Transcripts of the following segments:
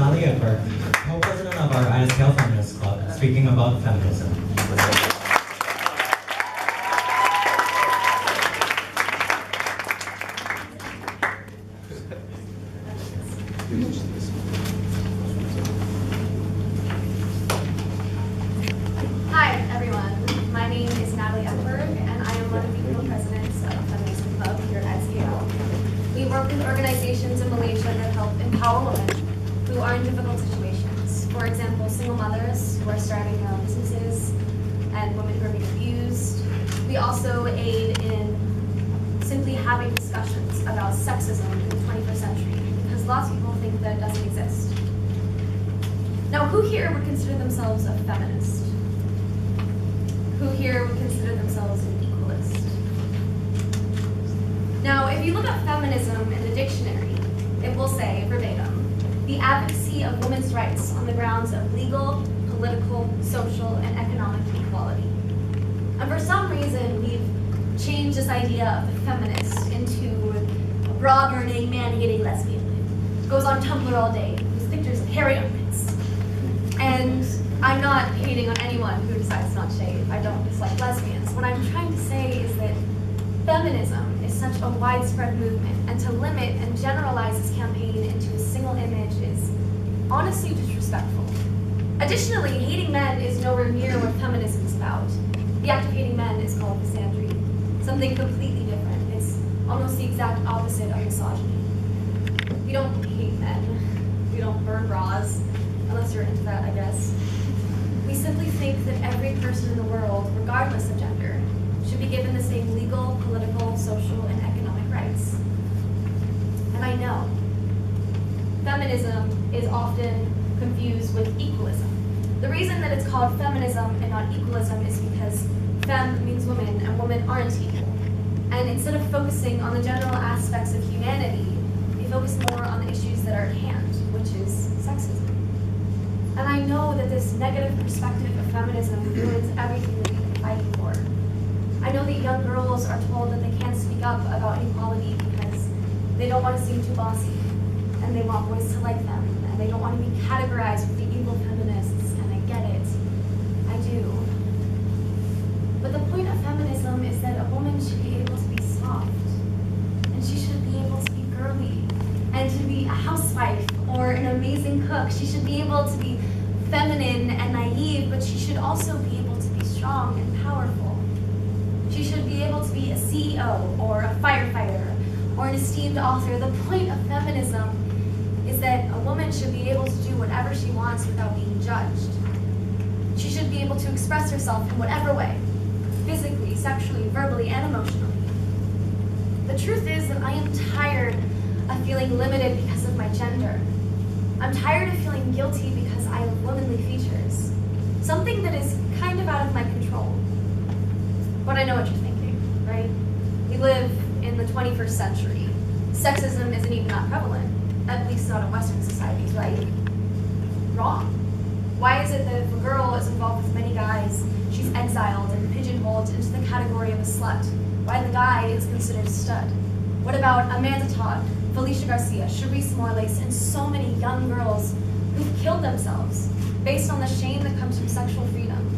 Natalie Ekberg, co-president of our ISKL Feminist Club, speaking about feminism. Hi, everyone. My name is Natalie Ekberg, and I am one of the co-presidents of Feminism Club here at ISKL. We work with organizations in Malaysia that help empower women who are in difficult situations. For example, single mothers who are starting their own businesses and women who are being abused. We also aid in simply having discussions about sexism in the 21st century, because lots of people think that it doesn't exist. Now, who here would consider themselves a feminist? Who here would consider themselves an equalist? Now, if you look up feminism in the dictionary, it will say, verbatim, the advocacy of women's rights on the grounds of legal, political, social, and economic equality. And for some reason, we've changed this idea of the feminist into a bra-burning, man-hating lesbian who goes on Tumblr all day with pictures of hairy armpits. And I'm not hating on anyone who decides not to shave. I don't dislike lesbians. What I'm trying to say is that feminism is such a widespread movement, and to limit and generalize this campaign into a single image is honestly disrespectful. Additionally, hating men is nowhere near what feminism is about. The act of hating men is called misandry, something completely different. It's almost the exact opposite of misogyny. We don't hate men. We don't burn bras, unless you're into that, I guess. We simply think that every person in the world, regardless of gender, should be given the same legal, political, social, and economic rights. And I know feminism is often confused with equalism. The reason that it's called feminism and not equalism is because fem means women, and women aren't equal. And instead of focusing on the general aspects of humanity, we focus more on the issues that are at hand, which is sexism. And I know that this negative perspective of feminism ruins everything that we've been fighting for. I know that young girls are told that they can't speak up about equality because they don't want to seem too bossy, and they want boys to like them, and they don't want to be categorized with the evil feminists, and I get it. I do. But the point of feminism is that a woman should be able to be soft, and she should be able to be girly, and to be a housewife or an amazing cook. She should be able to be feminine and naive, but she should also be able to be strong and powerful. She should be able to be a CEO or a firefighter or an esteemed author. The point of feminism is that a woman should be able to do whatever she wants without being judged. She should be able to express herself in whatever way, physically, sexually, verbally, and emotionally. The truth is that I am tired of feeling limited because of my gender. I'm tired of feeling guilty because I have womanly features, something that is kind of out of my control. But I know what you're thinking, right? We live in the 21st century. Sexism isn't even that prevalent, at least not in Western societies, right? Wrong. Why is it that if a girl is involved with many guys, she's exiled and pigeonholed into the category of a slut? Why the guy is considered a stud? What about Amanda Todd, Felicia Garcia, Charisse Morlace, and so many young girls who've killed themselves based on the shame that comes from sexual freedom?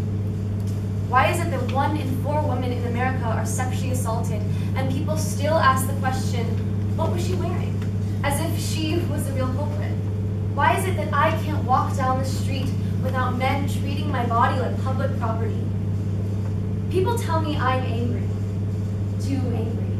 Why is it that 1 in 4 women in America are sexually assaulted, and people still ask the question, what was she wearing? As if she was the real culprit. Why is it that I can't walk down the street without men treating my body like public property? People tell me I'm angry, too angry.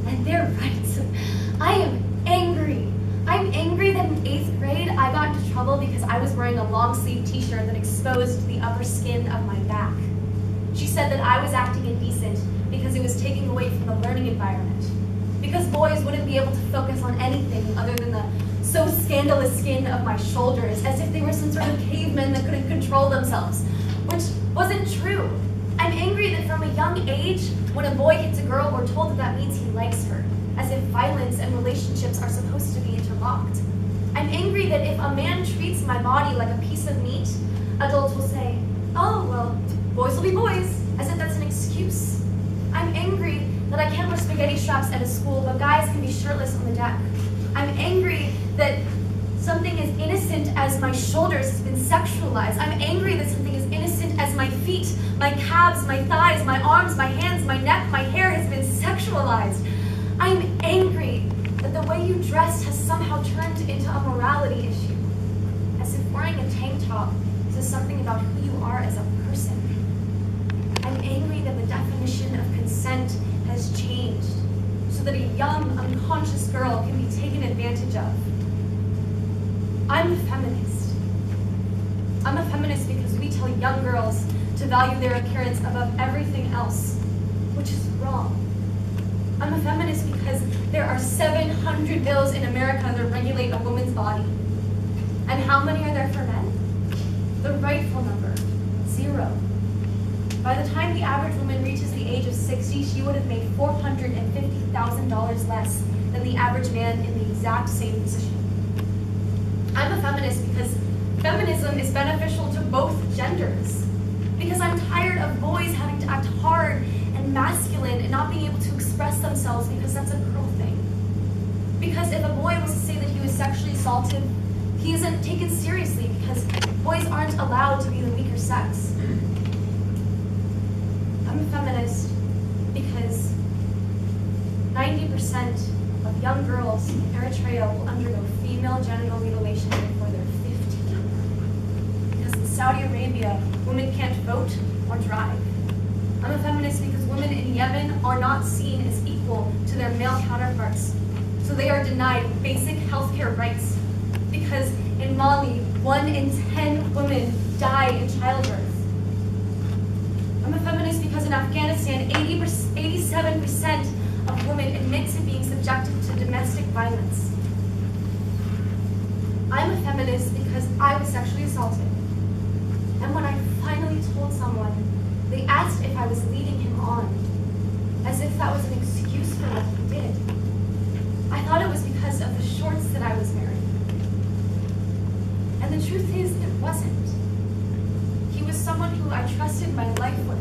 And they're right. I am angry. I'm angry that in 8th grade I got into trouble because I was wearing a long sleeve t-shirt that exposed the upper skin of my back. She said that I was acting indecent because it was taking away from the learning environment. Because boys wouldn't be able to focus on anything other than the so scandalous skin of my shoulders, as if they were some sort of cavemen that couldn't control themselves, which wasn't true. I'm angry that from a young age, when a boy hits a girl, we're told that that means he likes her, as if violence and relationships are supposed to be interlocked. I'm angry that if a man treats my body like a piece of meat, adults will say, oh, well, boys will be boys, as if that's an excuse. I'm angry that I can't wear spaghetti straps at a school, but guys can be shirtless on the deck. I'm angry that something as innocent as my shoulders has been sexualized. I'm angry that something as innocent as my feet, my calves, my thighs, my arms, my hands, my neck, my hair has been sexualized. I'm angry that the way you dress has somehow turned into a morality issue, as if wearing a tank top says something about who you are as a person. I'm angry that the definition of consent has changed so that a young, unconscious girl can be taken advantage of. I'm a feminist. I'm a feminist because we tell young girls to value their appearance above everything else, which is wrong. I'm a feminist because there are 700 bills in America that regulate a woman's body. And how many are there for men? The rightful number, 0. By the time the average woman reaches the age of 60, she would have made $450,000 less than the average man in the exact same position. I'm a feminist because feminism is beneficial to both genders. Because I'm tired of boys having to act hard and masculine and not being able to express themselves because that's a girl thing. Because if a boy was to say that he was sexually assaulted, he isn't taken seriously because boys aren't allowed to be the weaker sex. I'm a feminist because 90% of young girls in Eritrea will undergo female genital mutilation before they're 15. Because in Saudi Arabia, women can't vote or drive. I'm a feminist because women in Yemen are not seen as equal to their male counterparts. So they are denied basic healthcare rights. Because in Mali, 1 in 10 women die in childbirth. I'm a feminist because in Afghanistan, 87% of women admit to being subjected to domestic violence. I'm a feminist because I was sexually assaulted. And when I finally told someone, they asked if I was leading him on, as if that was an excuse for what he did. I thought it was because of the shorts that I was wearing. And the truth is, it wasn't. He was someone who I trusted my life with.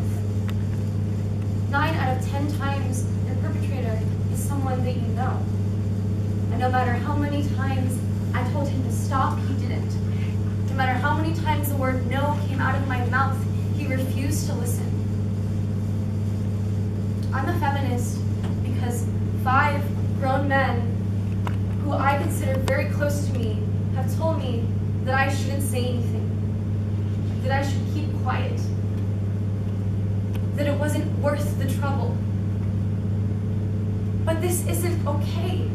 9 out of 10 times, your perpetrator is someone that you know. And no matter how many times I told him to stop, he didn't. No matter how many times the word no came out of my mouth, he refused to listen. I'm a feminist because 5 grown men who I consider very close to me have told me that I shouldn't say anything, that I should keep quiet, that it wasn't worth the trouble. But this isn't okay.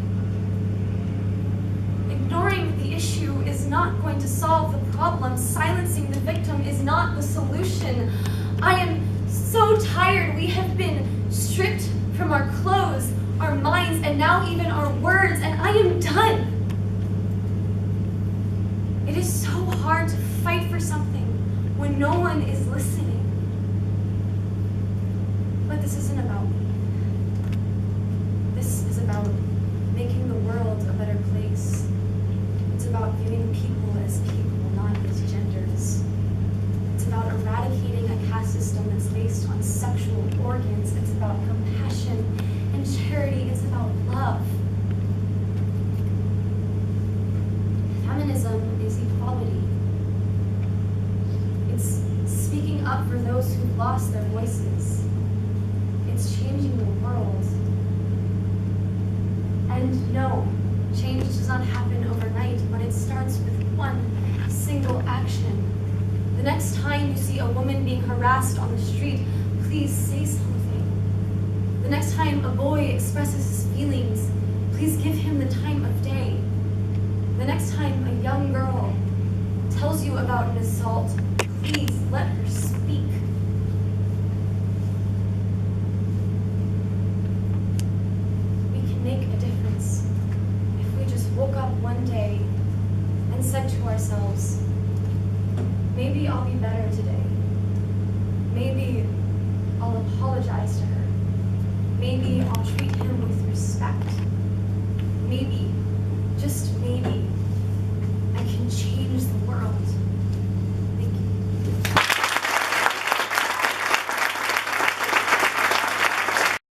Ignoring the issue is not going to solve the problem. Silencing the victim is not the solution. I am so tired. We have been stripped from our clothes, our minds, and now even our words, and I am done. It is so hard to fight for something when no one is listening. But this isn't about me. This is about making the world a better place. It's about viewing people as people, not as genders. It's about eradicating a caste system that's based on sexual organs. It's about compassion and charity. It's about love. Feminism is equality. It's speaking up for those who've lost their voices. It's changing the world. And no, change does not happen overnight, but it starts with one single action. The next time you see a woman being harassed on the street, please say something. The next time a boy expresses his feelings, please give him the time of day. The next time a young girl tells you about an assault, please let her speak. We can make a difference if we just woke up one day and said to ourselves, maybe I'll be better today. Maybe I'll apologize to her. Maybe I'll treat him with